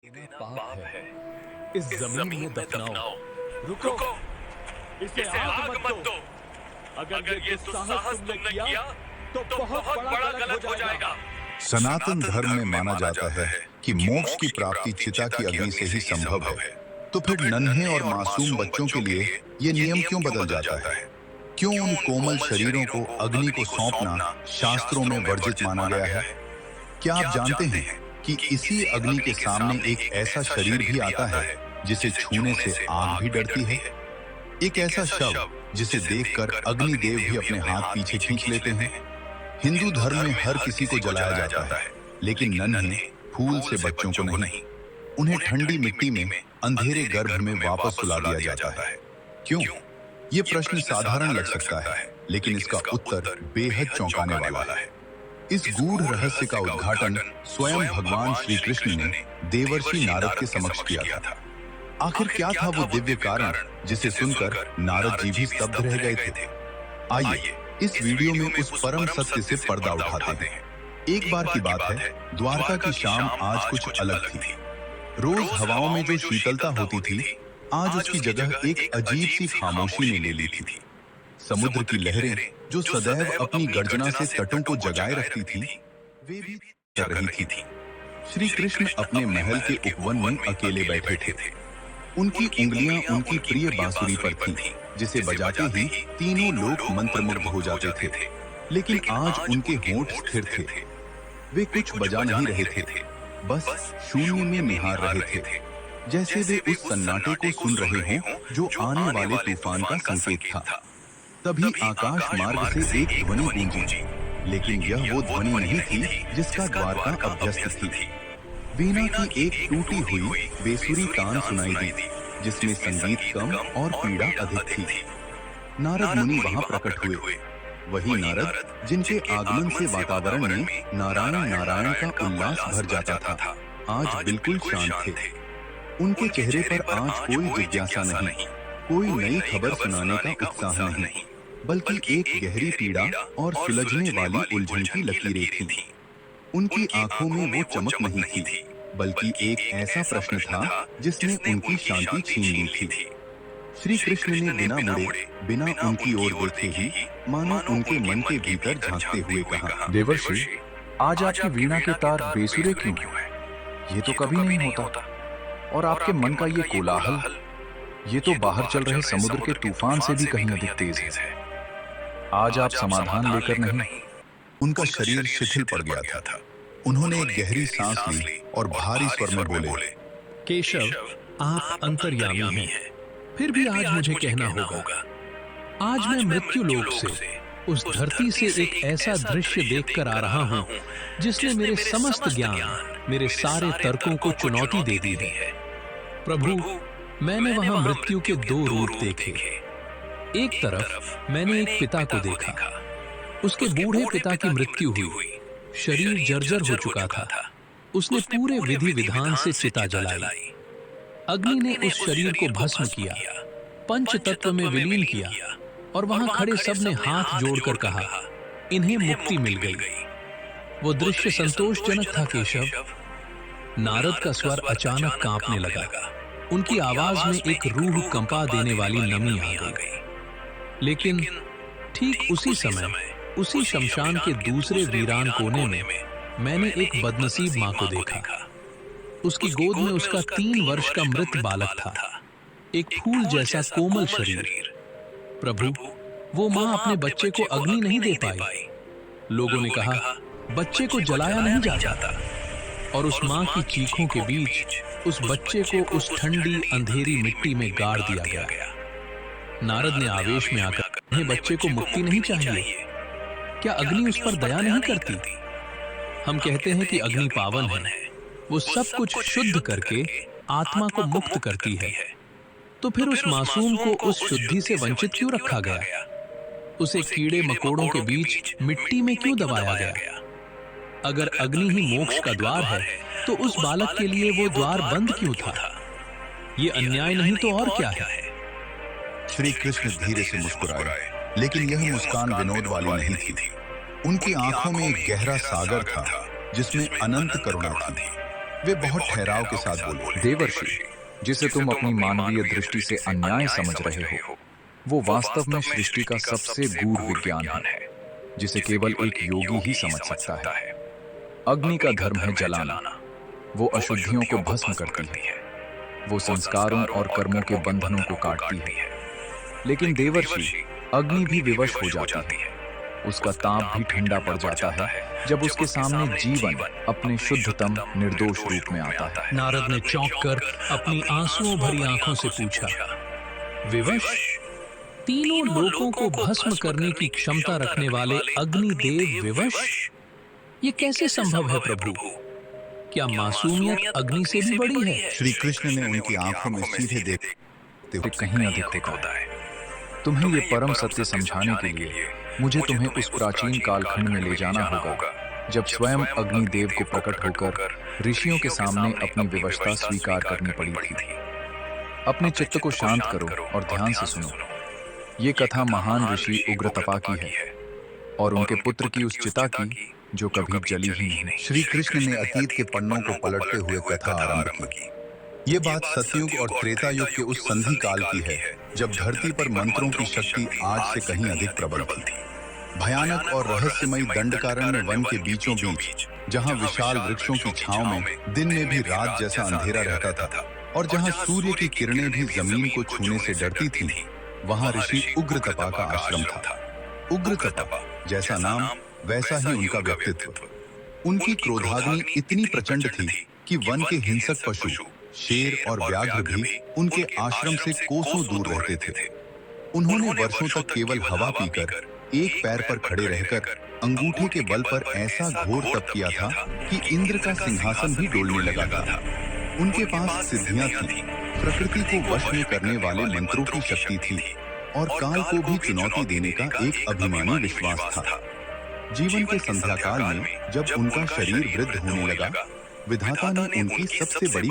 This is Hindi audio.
पाप है, इस जमीन में दफनाओ। रुको, इसे आग मत दो। अगर ये दुस्साहस तुमने किया तो बहुत बड़ा गलत हो जाएगा। सनातन धर्म में माना जाता है कि मोक्ष की प्राप्ति चिता की अग्नि से ही संभव है। तो फिर नन्हे और मासूम बच्चों के लिए ये नियम क्यों बदल जाता है? क्यों उन कोमल शरीरों को अग्नि को सौंपना शास्त्रों में वर्जित माना गया है? क्या आप जानते हैं कि इसी अग्नि के सामने एक ऐसा शरीर भी आता है जिसे छूने से आग भी डरती है? एक ऐसा शव जिसे देखकर अग्निदेव भी अपने हाथ पीछे खींच लेते हैं। हिंदू धर्म में हर किसी को जलाया जाता है, लेकिन नन्हे फूल से बच्चों को नहीं। उन्हें ठंडी मिट्टी में अंधेरे गर्भ में वापस सुला दिया जाता है। क्यों? ये प्रश्न साधारण लग सकता है, लेकिन इसका उत्तर बेहद चौंकाने वाला है। इस गूढ़ रहस्य का उद्घाटन स्वयं भगवान श्री कृष्ण ने देवर्षि नारद के समक्ष किया था। आखिर क्या था वो दिव्य कारण जिसे सुनकर नारद जी भी स्तब्ध रह गए थे? आइए इस वीडियो में उस परम सत्य से पर्दा उठाते हैं। एक बार की बात है, द्वारका की शाम आज कुछ अलग थी। रोज हवाओं में जो शीतलता होती थी, आज उसकी जगह एक अजीब सी खामोशी ने ले ली थी। समुद्र की लहरें जो सदैव अपनी गर्जना से तटों को जगाए रखती थी, वे भी चल रही थी। श्री कृष्ण अपने महल के उपवन में अकेले बैठे थे। उनकी उंगलियां उनकी प्रिय बांसुरी पर थीं, जिसे बजाते ही तीनों लोग मंत्रमुग्ध हो जाते थे। लेकिन आज उनके होंठ स्थिर थे। वे कुछ बजा नहीं रहे थे, बस शून्य में निहार रहे थे, जैसे वे उस सन्नाटे को सुन रहे हों जो आने वाले तूफान का संकेत था। तभी आकाश मार्ग से एक ध्वनि गूंजी, लेकिन यह वो ध्वनि नहीं थी जिसका द्वारका अभ्यस्त थी। वीणा की एक टूटी हुई बेसुरी तान सुनाई दी, जिसमें संगीत कम और पीड़ा अधिक थी। नारद मुनि वहां प्रकट हुए, वही नारद जिनके आगमन से वातावरण में नारायण नारायण का उल्लास भर जाता था, आज बिल्कुल शांत थे। उनके चेहरे पर आज कोई जिज्ञासा नहीं, कोई नई खबर सुनाने का उत्साह नहीं, बल्कि एक गहरी पीड़ा और सुलझने वाली उलझन की लकीरें थीं। उनकी आंखों में वो चमक नहीं थी, बल्कि एक ऐसा प्रश्न था जिसने उनकी शांति छीन ली थी। श्री कृष्ण ने बिना मुड़े, बिना उनकी ओर देखे ही मानो उनके मन के भीतर झांकते हुए कहा, देवर्षि, आज आपकी वीणा के तार बेसुरे क्यों हैं? ये तो कभी नहीं होता। और आपके मन का ये कोलाहल, ये तो बाहर चल रहे समुद्र के तूफान से भी कहीं अधिक तेज है। आज आप समाधान लेकर नहीं। उनका शरीर शिथिल पड़ गया था। उन्होंने एक गहरी सांस ली और भारी स्वर में बोले, केशव, आप अंतर्यामी हैं, फिर भी आज मुझे कहना होगा। आज मैं मृत्यु लोक से, उस धरती से एक ऐसा दृश्य देखकर आ रहा हूँ जिसने मेरे समस्त ज्ञान, मेरे सारे तर्कों को चुनौती दे दी है। प्रभु, मैंने वहां मृत्यु के दो रूप देखे। एक तरफ मैंने एक पिता को देखा। उसके बूढ़े पिता की मृत्यु हुई, शरीर जर्जर हो चुका था। उसने पूरे विधि विधान से चिता जलाई। अग्नि ने उस शरीर को भस्म किया, पंच तत्व में विलीन किया, और वहां खड़े सब ने हाथ जोड़कर कहा, इन्हें मुक्ति मिल गई। वो दृश्य संतोषजनक था केशव। नारद का स्वर अचानक कांपने लगा। उनकी आवाज में एक रूह कंपा देने वाली नमी आ गई। लेकिन ठीक उसी समय, उसी शमशान के दूसरे वीरान कोने में मैंने एक बदनसीब मां को देखा। उसकी गोद में उसका 3 वर्ष का मृत बालक था, एक फूल जैसा कोमल शरीर। प्रभु, वो मां अपने बच्चे को अग्नि नहीं दे पाई। लोगों ने कहा, बच्चे को जलाया नहीं जाता। और उस मां की चीखों के बीच उस बच्चे को उस ठंडी अंधेरी मिट्टी में गाड़ दिया गया। नारद ने आवेश में आकर, उन्हें बच्चे को मुक्ति नहीं चाहिए? क्या अग्नि उस पर दया नहीं करती? हम कहते हैं कि अग्नि पावन है, वो सब कुछ शुद्ध करके आत्मा को मुक्त करती है। तो फिर उस मासूम को उस शुद्धि से वंचित क्यों रखा गया? उसे कीड़े मकोड़ों के बीच मिट्टी में क्यों दबाया गया? अगर अग्नि ही मोक्ष का द्वार है, तो उस बालक के लिए वो द्वार बंद क्यों था? ये अन्याय नहीं तो और क्या है? श्री कृष्ण धीरे से मुस्कुराए, लेकिन यह मुस्कान विनोद वाली नहीं थी। उनकी आंखों में एक गहरा सागर था, जिसमें अनंत करुणा थी। वे बहुत ठहराव के साथ बोले, देवर्षि, जिसे तुम अपनी मानवीय दृष्टि से अन्याय समझ रहे हो, वो वास्तव में सृष्टि का सबसे गूढ़ विज्ञान है, जिसे केवल एक योगी ही समझ सकता है। अग्नि का धर्म है जलाना। वो अशुद्धियों को भस्म करती है, वो संस्कारों और कर्मों के बंधनों को काटती है। लेकिन देवर्षि, अग्नि भी विवश हो जाती है, उसका ताप भी ठंडा पड़ जाता है जब उसके सामने जीवन अपने शुद्धतम निर्दोष रूप में आता है। नारद ने चौंक कर अपनी आंसुओं भरी आंखों से पूछा, विवश? तीनों लोकों को भस्म करने की क्षमता रखने वाले अग्निदेव विवश? ये कैसे संभव है प्रभु? क्या मासूमियत अग्नि से भी बड़ी है? श्री कृष्ण ने उनकी आंखों में सीधे देखते हुए कहीं अधिक होता है। तुम्हें ये परम सत्य समझाने के लिए मुझे तुम्हें उस प्राचीन कालखंड में ले जाना होगा जब स्वयं अग्निदेव को प्रकट होकर ऋषियों के सामने अपनी विवशता स्वीकार करनी पड़ी थी। अपने चित्त को शांत करो और ध्यान से सुनो। ये कथा महान ऋषि उग्रतपा की है और उनके पुत्र की उस चिता की जो कभी जली ही नहीं। श्री कृष्ण ने अतीत के पन्नों को पलटते हुए कथा आरंभ की। ये बात सतयुग और त्रेता युग के उस संधि काल की है जब धरती पर मंत्रों की शक्ति आज से कहीं अधिक प्रबल थी। भयानक और रहस्यमयी दंडकारण्य वन के बीचों बीच, जहां विशाल वृक्षों की छांव में दिन में भी रात जैसा अंधेरा रहता था और जहां सूर्य की किरणें भी जमीन को छूने से डरती थीं, वहां ऋषि उग्रतपा का आश्रम था। उग्रतपा, जैसा नाम वैसा ही उनका व्यक्तित्व। उनकी क्रोधाग्नि इतनी प्रचंड थी कि वन के हिंसक पशु, शेर और व्याघ्र भी उनके आश्रम से कोसों दूर रहते थे। उन्होंने वर्षों तक केवल हवा पीकर एक पैर पर खड़े रहकर अंगूठे के बल पर ऐसा घोर तप किया था कि इंद्र का सिंहासन भी डोलने लगा था। उनके पास सिद्धियां थीं, प्रकृति को वश में करने वाले मंत्रों की शक्ति थी और काल को भी चुनौती देने का एक अभिमानी विश्वास था। जीवन के संध्या काल में जब उनका शरीर वृद्ध होने लगा, विधाता ने उनकी सबसे बड़ी